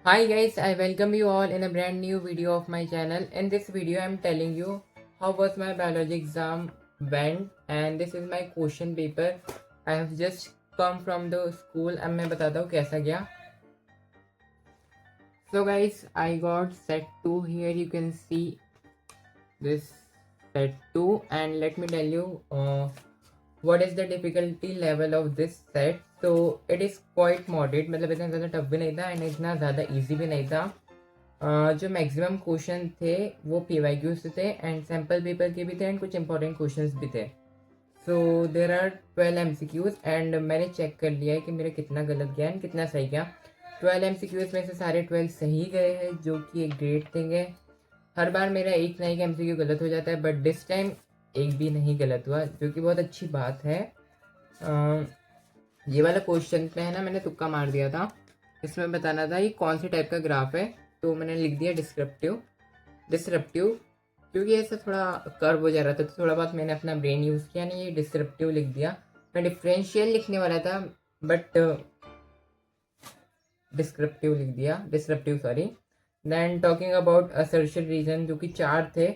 Hi guys, I welcome you all in a brand new video of my channel. In this video, I'm telling you how was my biology exam went and this is my question paper. I have just come from the school. अब मैं बताता हूँ कैसा गया. So guys, I got set 2 here. You can see this set 2 and let me tell you what is the difficulty level of this set. So it is quite moderate. मतलब इतना ज़्यादा tough भी नहीं था एंड इतना ज़्यादा easy भी नहीं था. जो मैक्सिमम क्वेश्चन थे वो पीवाईक्यू से थे एंड सैम्पल पेपर के भी थे एंड कुछ इंपॉर्टेंट क्वेश्चंस भी थे. सो देर आर 12 एमसीक्यूज एंड मैंने चेक कर लिया है कि मेरा कितना गलत गया एंड कितना सही गया. 12 एमसीक्यूज में से सारे 12 सही गए हैं जो कि एक ग्रेट थिंग है. हर बार मेरा एक ना एक एमसीक्यू गलत हो जाता है बट दिस टाइम एक भी नहीं गलत हुआ जो कि बहुत अच्छी बात है. ये वाला क्वेश्चन पे है ना मैंने तुक्का मार दिया था. इसमें बताना था ये कौन से टाइप का ग्राफ है तो मैंने लिख दिया डिसरप्टिव क्योंकि ऐसा थोड़ा कर्व हो जा रहा था तो थोड़ा बहुत मैंने अपना ब्रेन यूज़ किया नहीं ये डिसरप्टिव लिख दिया. मैं डिफरेंशियल लिखने वाला था but disruptive sorry. Then talking about assertion reason जो कि 4 थे.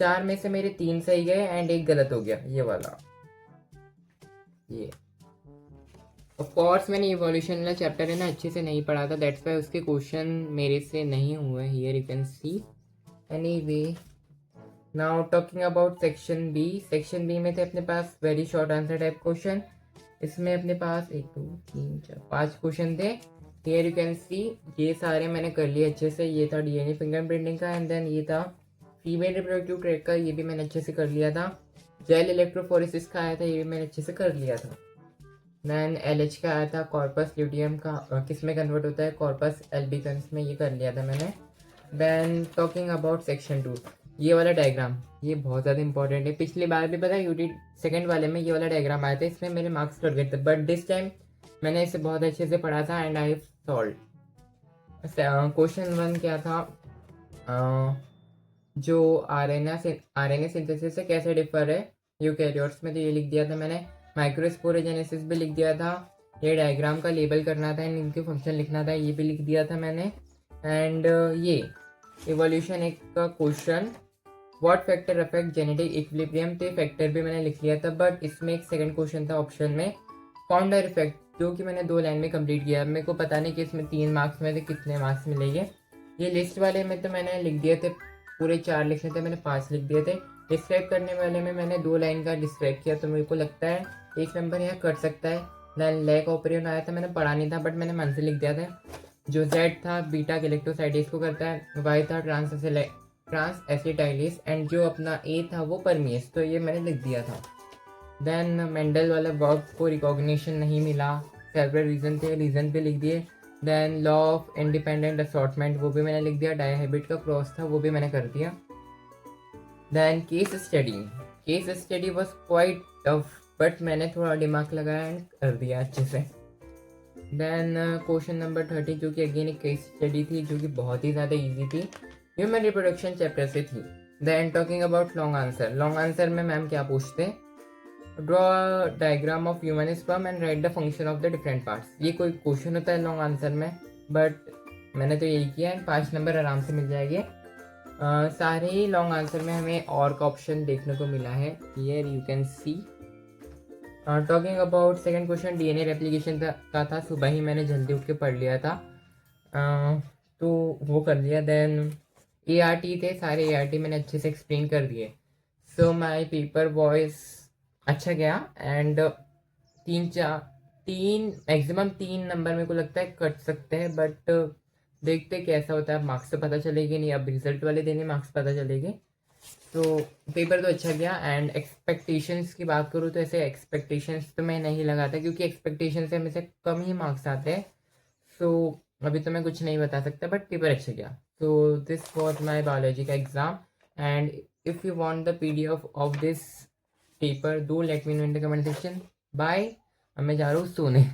4 में से मेरे 3 सही गए एंड एक गलत हो गया ये वाला. ये ऑफ कोर्स मैंने इवोल्यूशन वाला चैप्टर है ना अच्छे से नहीं पढ़ा था दैट्स वाई उसके क्वेश्चन मेरे से नहीं हुए. Here you can see. Anyway now talking about section B में थे अपने पास very short answer type question. इसमें अपने पास 1 2 3 4 5 क्वेश्चन थे. हियर यू कैन सी ये सारे मैंने कर लिए अच्छे से. ये था डीएनए फिंगरप्रिंटिंग का एंड देन ये था फीमेल रिप्रोडक्टिव ट्रैक का. ये भी मैंने अच्छे से कर लिया था. जेल इलेक्ट्रोफोरेसिस का आया था ये भी मैंने अच्छे से कर लिया था. देन एलएच का आया था कॉर्पस ल्यूटियम का किस में कन्वर्ट होता है कॉर्पस एल्बिकन्स में. ये कर लिया था मैंने. देन टॉकिंग अबाउट सेक्शन 2 ये वाला डायग्राम ये बहुत ज़्यादा इंपॉर्टेंट है. पिछली बार भी पता है यूटी सेकंड वाले में ये वाला डायग्राम आया था इसमें मेरे मार्क्स कट गए थे बट दिस टाइम मैंने इसे बहुत अच्छे से पढ़ा था एंड आई सॉल्व. क्वेश्चन 1 क्या था जो आरएनए सिंथेसिस से कैसे डिफर है यूकैरियोट्स में. तो ये लिख दिया था मैंने. माइक्रोस्पोरोजेनेसिस भी लिख दिया था. ये डायग्राम का लेबल करना था एंड इनके फंक्शन लिखना था ये भी लिख दिया था मैंने. एंड ये इवोल्यूशन एक का question what factor affect genetic equilibrium. तो ये फैक्टर भी मैंने लिख लिया था बट इसमें एक सेकंड क्वेश्चन था ऑप्शन में फाउंडर इफेक्ट जो कि मैंने 2 लाइन में कंप्लीट किया. मेरे को पता नहीं कि इसमें 3 मार्क्स में थे कितने मार्क्स मिलेंगे. ये लिस्ट वाले में तो मैंने लिख दिए थे पूरे 4 लिखने थे मैंने 5 लिख दिए थे. डिस्क्राइब करने वाले में मैंने 2 लाइन का डिस्क्राइब किया तो मेरे को लगता है 1 नंबर यहाँ कट सकता है. देन लैक ऑपरेशन आया था मैंने पढ़ा नहीं था बट मैंने मन से लिख दिया था. जो जेड था बीटा गैलेक्टोसाइडेज को करता है. वाई था ट्रांस एसिटाइलिस एंड जो अपना ए था वो परमियस तो ये मैंने लिख दिया था. देन मेंडल वाला वर्क को रिकॉग्निशन नहीं मिला. सेवरल रीजन थे रीजन पे लिख दिए. Then law of independent assortment वो भी मैंने लिख दिया. डायहेबिट का क्रॉस था वो भी मैंने कर दिया. Then case study was quite tough but मैंने थोड़ा दिमाग लगाया एंड कर दिया अच्छे से. देन क्वेश्चन नंबर 30 जो कि अगेन एक केस स्टडी थी जो कि बहुत ही ज़्यादा इजी थी. ह्यूमन रिप्रोडक्शन चैप्टर से थी. Then talking about long answer में मैम क्या पूछते हैं draw diagram of human sperm and write the function of the different parts. ये कोई क्वेश्चन होता है लॉन्ग आंसर में बट मैंने तो यही किया एंड 5 नंबर आराम से मिल जाएंगे. सारे ही लॉन्ग आंसर में हमें और का ऑप्शन देखने को मिला है. Here you can C. Talking about second question DNA replication का था. सुबह ही मैंने जल्दी उठ के पढ़ लिया था तो वो कर लिया. देन एआरटी थे सारे एआरटी मैंने अच्छे से एक्सप्लेन कर दिए. सो माय पेपर वॉइस अच्छा गया एंड 3 मैक्सिमम 3 नंबर मेरे को लगता है कट सकते हैं बट देखते कैसा होता है. मार्क्स तो पता चलेगी नहीं अब रिजल्ट वाले दिन ही मार्क्स पता चलेंगे. तो पेपर तो अच्छा गया एंड एक्सपेक्टेशंस की बात करूँ तो ऐसे एक्सपेक्टेशंस तो मैं नहीं लगाता क्योंकि एक्सपेक्टेशन से हमें से कम ही मार्क्स आते हैं. सो अभी तो मैं कुछ नहीं बता सकता बट पेपर अच्छा गया. So this was my biology का exam and if you want the PDF of this paper do let me know in the comment section. Bye. अब मैं जा रहा हूँ सोने.